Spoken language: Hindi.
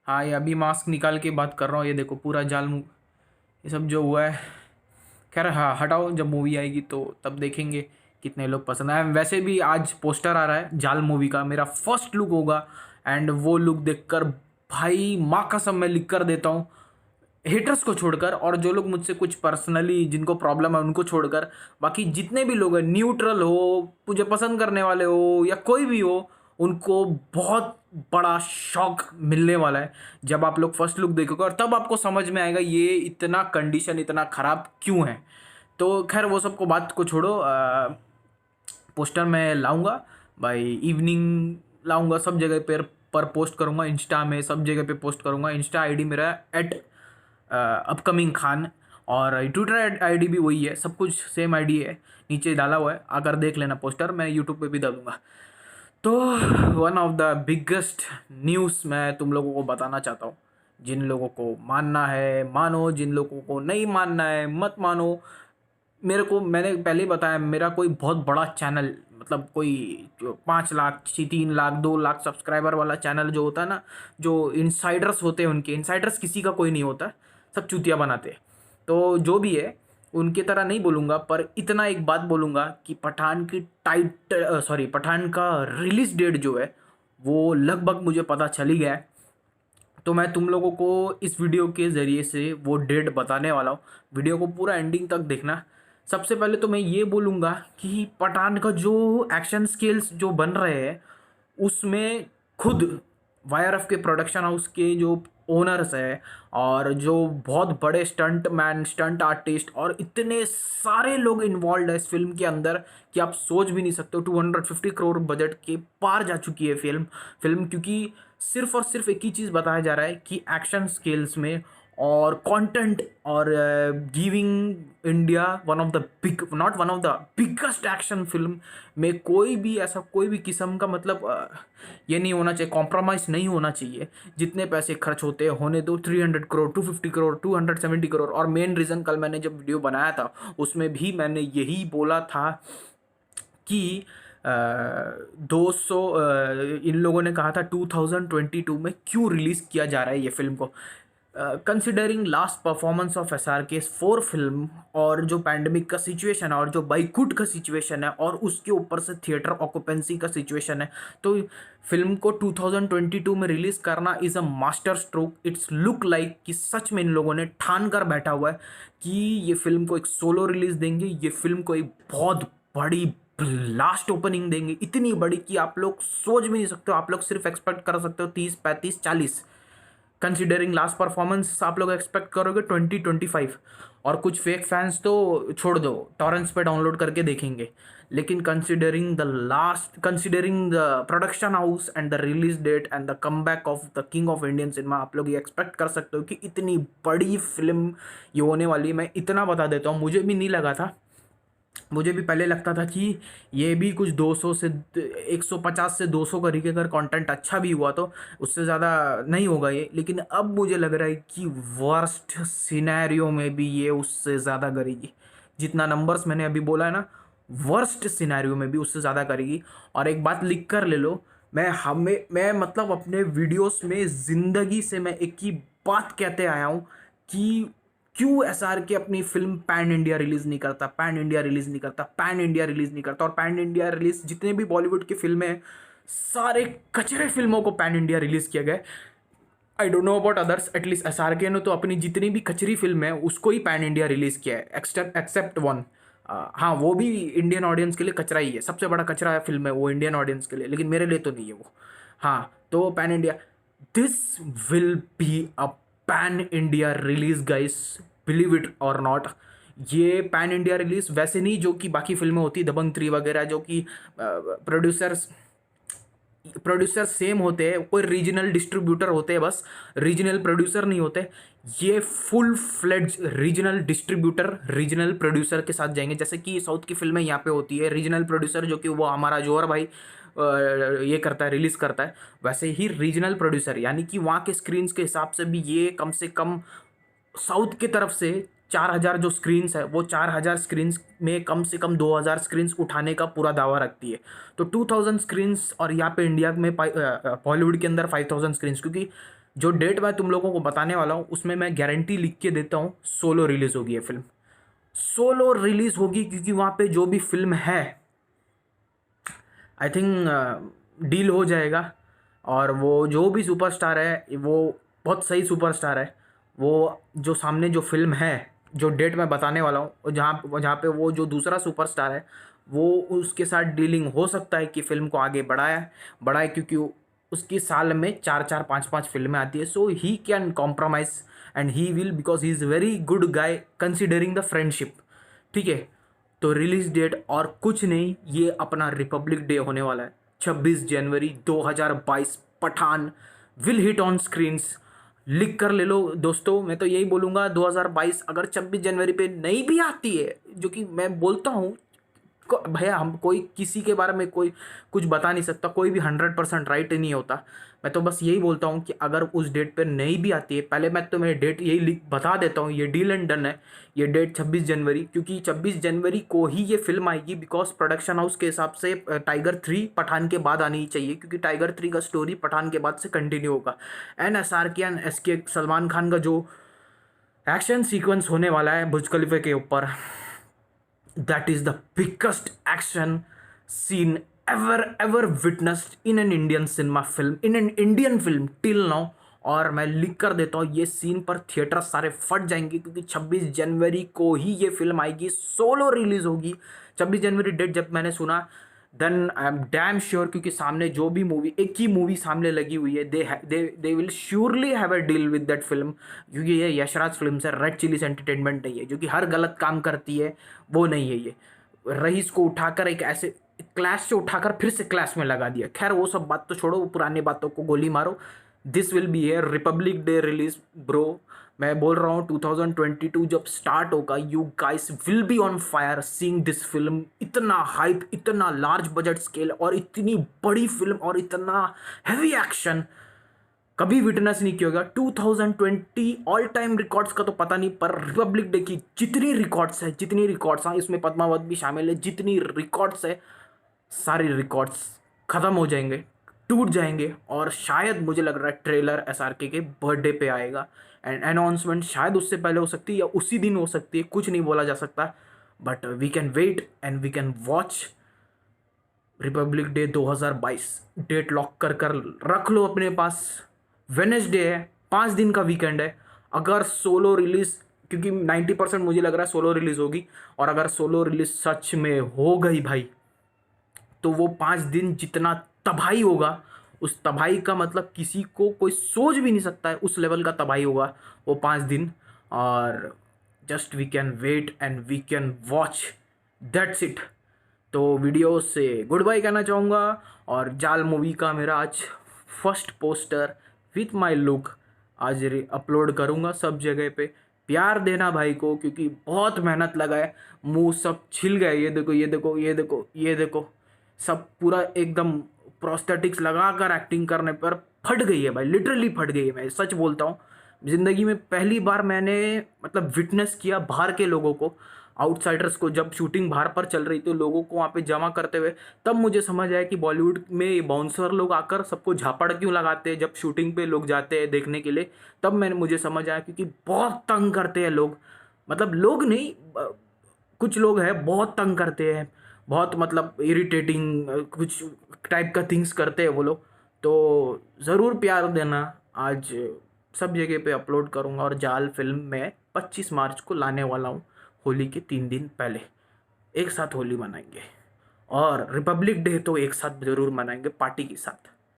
हाँ, ये अभी मास्क निकाल के बात कर रहा हूँ। ये देखो पूरा जाल मुँह ये सब जो हुआ है। खैर हाँ, हटाओ, जब मूवी आएगी तो तब देखेंगे कितने लोग पसंद आए। वैसे भी आज पोस्टर आ रहा है जाल मूवी का, मेरा फर्स्ट लुक होगा। एंड वो लुक देखकर भाई माँ कसम मैं लिख कर देता हूँ, हेटर्स को छोड़कर और जो लोग मुझसे कुछ पर्सनली जिनको प्रॉब्लम है उनको छोड़कर, बाकी जितने भी लोग हैं, न्यूट्रल हो, मुझे पसंद करने वाले हो या कोई भी हो, उनको बहुत बड़ा शॉक मिलने वाला है जब आप लोग फर्स्ट लुक देखोगे, और तब आपको समझ में आएगा ये इतना कंडीशन इतना ख़राब क्यों है। तो खैर वो सबको बात को छोड़ो। पोस्टर मैं लाऊंगा भाई, इवनिंग लाऊंगा, सब जगह पर पोस्ट करूंगा, इंस्टा में सब जगह पे पोस्ट करूंगा। इंस्टा आईडी मेरा एट अपकमिंग खान, और ट्विटर आईडी भी वही है, सब कुछ सेम आईडी है, नीचे डाला हुआ है, अगर देख लेना पोस्टर, मैं यूट्यूब पे भी डालूंगा। तो one of the biggest news मैं तुम लोगों को बताना चाहता हूँ। जिन लोगों को मानना है मानो, जिन लोगों को नहीं मानना है मत मानो। मेरे को, मैंने पहले ही बताया, मेरा कोई बहुत बड़ा चैनल, मतलब कोई जो 5 लाख 3 लाख 2 लाख सब्सक्राइबर वाला चैनल जो होता है ना, जो इनसाइडर्स होते हैं, उनके इनसाइडर्स किसी का कोई नहीं होता, सब चूतिया बनाते हैं। तो जो भी है उनकी तरह नहीं बोलूँगा, पर इतना एक बात बोलूँगा कि पठान की पठान का रिलीज डेट जो है वो लगभग मुझे पता चल ही गया है। तो मैं तुम लोगों को इस वीडियो के ज़रिए से वो डेट बताने वाला हूँ। वीडियो को पूरा एंडिंग तक देखना। सबसे पहले तो मैं ये बोलूँगा कि पठान का जो एक्शन स्किल्स जो बन रहे हैं उसमें खुद वाईआरएफ के प्रोडक्शन हाउस के जो ओनर्स है, और जो बहुत बड़े स्टंट मैन, स्टंट आर्टिस्ट और इतने सारे लोग इन्वॉल्व है इस फिल्म के अंदर कि आप सोच भी नहीं सकते हो। 250 करोड़ बजट के पार जा चुकी है फिल्म क्योंकि सिर्फ और सिर्फ एक ही चीज़ बताया जा रहा है कि एक्शन स्किल्स में और कंटेंट और giving India one of the big, not one of the biggest action film में कोई भी ऐसा कोई भी किस्म का मतलब ये नहीं होना चाहिए, कॉम्प्रोमाइज़ नहीं होना चाहिए। जितने पैसे खर्च होते हैं होने दो, 300 करोड़ 250 करोड़ 270 करोड़। और मेन रीज़न, कल मैंने जब वीडियो बनाया था उसमें भी मैंने यही बोला था कि 200 इन लोगों ने कहा था 2022 में क्यों रिलीज़ किया जा रहा है ये फिल्म को, considering last performance of SRK 4 film, और जो पैंडमिक का सिचुएशन है और जो बाइकुट का सिचुएशन है और उसके ऊपर से थिएटर ऑक्यूपेंसी का सिचुएशन है। तो फिल्म को 2022 में रिलीज़ करना is a master stroke. It's look like कि सच में इन लोगों ने ठान कर बैठा हुआ है कि ये फिल्म को एक सोलो रिलीज़ देंगे, ये फिल्म को एक बहुत बड़ी लास्ट ओपनिंग देंगे, इतनी बड़ी कि आप लोग सोच भी नहीं सकते हो। आप लोग सिर्फ एक्सपेक्ट कर सकते हो 30 35 40। कंसिडरिंग लास्ट परफॉर्मेंस आप लोग एक्सपेक्ट करोगे 20 25। और कुछ फेक फैंस तो छोड़ दो, टॉरेंट्स पे डाउनलोड करके देखेंगे। लेकिन considering the production house and the release date and the comeback of the king of Indian cinema, आप लोग ये एक्सपेक्ट कर सकते हो कि इतनी बड़ी फिल्म ये होने वाली है। मैं इतना बता देता हूँ, मुझे भी नहीं लगा था। मुझे भी पहले लगता था कि ये भी कुछ 200 से 150 से 200 करेगी, अगर कंटेंट अच्छा भी हुआ तो उससे ज़्यादा नहीं होगा ये। लेकिन अब मुझे लग रहा है कि वर्स्ट सिनेरियो में भी ये उससे ज़्यादा करेगी। जितना नंबर्स मैंने अभी बोला है ना, वर्स्ट सिनेरियो में भी उससे ज़्यादा करेगी। और एक बात लिख कर ले लो, मैं मतलब अपने वीडियोस में ज़िंदगी से मैं एक ही बात कहते आया हूँ कि क्यों SRK अपनी फिल्म पैन इंडिया रिलीज नहीं करता, पैन इंडिया रिलीज नहीं करता, पैन इंडिया रिलीज नहीं करता। और पैन इंडिया रिलीज जितने भी बॉलीवुड की फिल्में हैं, सारे कचरे फिल्मों को पैन इंडिया रिलीज किया गया। I don't know about others, at least SRK ने तो अपनी जितनी भी कचरी फिल्म है उसको ही पैन इंडिया रिलीज किया है, एक्सेप्ट वन। हाँ, वो भी इंडियन ऑडियंस के लिए कचरा ही है, सबसे बड़ा कचरा फिल्म है वो इंडियन ऑडियंस के लिए, लेकिन मेरे लिए तो नहीं है वो। हाँ, तो pan India, this will be a pan India release guys, believe it और नॉट। ये पैन इंडिया रिलीज वैसे नहीं जो कि बाकी फिल्में होती, दबंग 3 वगैरह, जो कि प्रोड्यूसर सेम होते हैं, कोई रीजनल डिस्ट्रीब्यूटर होते हैं, बस रीजनल प्रोड्यूसर नहीं होते। ये full fledged regional distributor, regional producer के साथ जाएंगे। जैसे कि साउथ की फिल्में यहाँ पे होती है, रीजनल प्रोड्यूसर जो कि वो हमारा जोहर भाई ये करता है, रिलीज़ करता है, वैसे ही रीजनल प्रोड्यूसर, यानी कि वहाँ के स्क्रीन्स के हिसाब से भी ये कम से कम साउथ की तरफ से 4,000 जो स्क्रीन्स है वो 4,000 स्क्रीन्स में कम से कम 2,000 स्क्रीन्स उठाने का पूरा दावा रखती है। तो 2,000 स्क्रीन्स, और यहाँ पे इंडिया में बॉलीवुड के अंदर 5,000 स्क्रीन्स, क्योंकि जो डेट मैं तुम लोगों को बताने वाला हूँ उसमें मैं गारंटी लिख के देता हूँ, सोलो रिलीज़ होगी ये फिल्म, सोलो रिलीज़ होगी, क्योंकि वहाँ पे जो भी फिल्म है आई थिंक डील हो जाएगा। और वो जो भी सुपरस्टार है वो बहुत सही सुपरस्टार है। वो जो सामने जो फिल्म है, जो डेट मैं बताने वाला हूँ, जहाँ जहाँ पे वो जो दूसरा सुपरस्टार है वो उसके साथ डीलिंग हो सकता है कि फिल्म को आगे बढ़ाए, क्योंकि उसकी साल में 4-4 5-5 फिल्में आती है। So he can compromise and he will, because he is very good guy considering the friendship. ठीक है, तो रिलीज डेट और कुछ नहीं, ये अपना रिपब्लिक डे होने वाला है 26 जनवरी 2022। Pathaan will hit on screens. लिख कर ले लो दोस्तों, मैं तो यही बोलूँगा 2022 अगर 26 जनवरी पे नहीं भी आती है, जो कि मैं बोलता हूँ, भैया हम कोई किसी के बारे में कोई कुछ बता नहीं सकता, कोई भी 100% राइट नहीं होता। मैं तो बस यही बोलता हूँ कि अगर उस डेट पर नहीं भी आती है, पहले मैं तो मेरे डेट यही लिख बता देता हूँ, ये डील एंड डन है। ये डेट 26 जनवरी, क्योंकि 26 जनवरी को ही ये फिल्म आएगी, बिकॉज प्रोडक्शन हाउस के हिसाब से टाइगर 3 पठान के बाद आनी चाहिए, क्योंकि टाइगर 3 का स्टोरी पठान के बाद से कंटिन्यू होगा। एन एस आर के एन एस के सलमान खान का जो एक्शन सीक्वेंस होने वाला है बुर्ज खलीफा के ऊपर, that is the biggest action scene ever witnessed in an Indian cinema film, in an Indian film till now। और मैं लिख कर देता हूँ ये सीन पर थिएटर सारे फट जाएंगे, क्योंकि 26 जनवरी को ही ये फिल्म आएगी, सोलो रिलीज होगी। 26 जनवरी डेट जब मैंने सुना, then I am damn sure, क्योंकि सामने जो भी मूवी, एक ही मूवी सामने लगी हुई है, they will surely have a deal with that film, क्योंकि ये यशराज फिल्म है, रेड चिलीज एंटरटेनमेंट नहीं है, जो कि हर गलत काम करती है, वो नहीं है ये। रईस को उठाकर एक ऐसे क्लास से उठाकर फिर से क्लास में लगा दिया। खैर वो सब बात तो छोड़ो, वो पुरानी बातों को गोली मारो। This will be A Republic day release bro. मैं बोल रहा हूँ 2022 जब स्टार्ट होगा, you guys will be on fire seeing this film. इतना हाइप, इतना लार्ज बजट स्केल और इतनी बड़ी फिल्म और इतना हैवी एक्शन कभी विटनेस नहीं किया होगा। 2020 ऑल टाइम रिकॉर्ड्स का तो पता नहीं, पर रिपब्लिक डे की जितनी रिकॉर्ड्स है, जितनी रिकॉर्ड्स, हाँ इसमें पद्मावत भी शामिल है, जितनी रिकॉर्ड्स है सारी रिकॉर्ड्स ख़त्म हो जाएंगे, टूट जाएंगे। और शायद मुझे लग रहा है ट्रेलर एसआरके के बर्थडे पे आएगा, एंड अनाउंसमेंट शायद उससे पहले हो सकती है या उसी दिन हो सकती है, कुछ नहीं बोला जा सकता। But we can wait and we can watch Republic Day 2022। Date lock कर रख लो अपने पास। वेनेसडे है, 5 दिन का वीकेंड है। अगर सोलो रिलीज, क्योंकि 90% मुझे लग रहा है सोलो रिलीज होगी, और अगर सोलो रिलीज सच में हो गई भाई, तो वो 5 दिन जितना तबाही होगा, उस तबाही का मतलब किसी को कोई सोच भी नहीं सकता है, उस लेवल का तबाही होगा वो 5 दिन। और just we can wait and we can watch, that's it. तो वीडियो से गुड बाय कहना चाहूँगा। और जाल मूवी का मेरा आज first poster with my look आज अपलोड करूँगा सब जगह पे। प्यार देना भाई को, क्योंकि बहुत मेहनत लगा है, मुंह सब छिल गए। ये देखो ये देखो ये देखो ये देखो, सब पूरा एकदम प्रोस्थेटिक्स लगा कर एक्टिंग करने पर फट गई है भाई, लिटरली फट गई है। मैं सच बोलता हूँ, ज़िंदगी में पहली बार मैंने मतलब विटनेस किया बाहर के लोगों को, आउटसाइडर्स को, जब शूटिंग बाहर पर चल रही थी, लोगों को वहाँ पे जमा करते हुए, तब मुझे समझ आया कि बॉलीवुड में बाउंसर लोग आकर सबको झापड़ क्यों लगाते हैं जब शूटिंग पे लोग जाते हैं देखने के लिए। तब मैंने मुझे समझ आया, क्योंकि बहुत तंग करते हैं लोग, मतलब लोग नहीं, कुछ लोग हैं बहुत तंग करते हैं, बहुत मतलब इरिटेटिंग कुछ टाइप का थिंग्स करते हैं वो लोग। तो ज़रूर प्यार देना। आज सब जगह पे अपलोड करूँगा, और जाल फिल्म में 25 मार्च को लाने वाला हूँ, होली के 3 दिन पहले। एक साथ होली मनाएंगे, और रिपब्लिक डे तो एक साथ ज़रूर मनाएंगे पार्टी के साथ।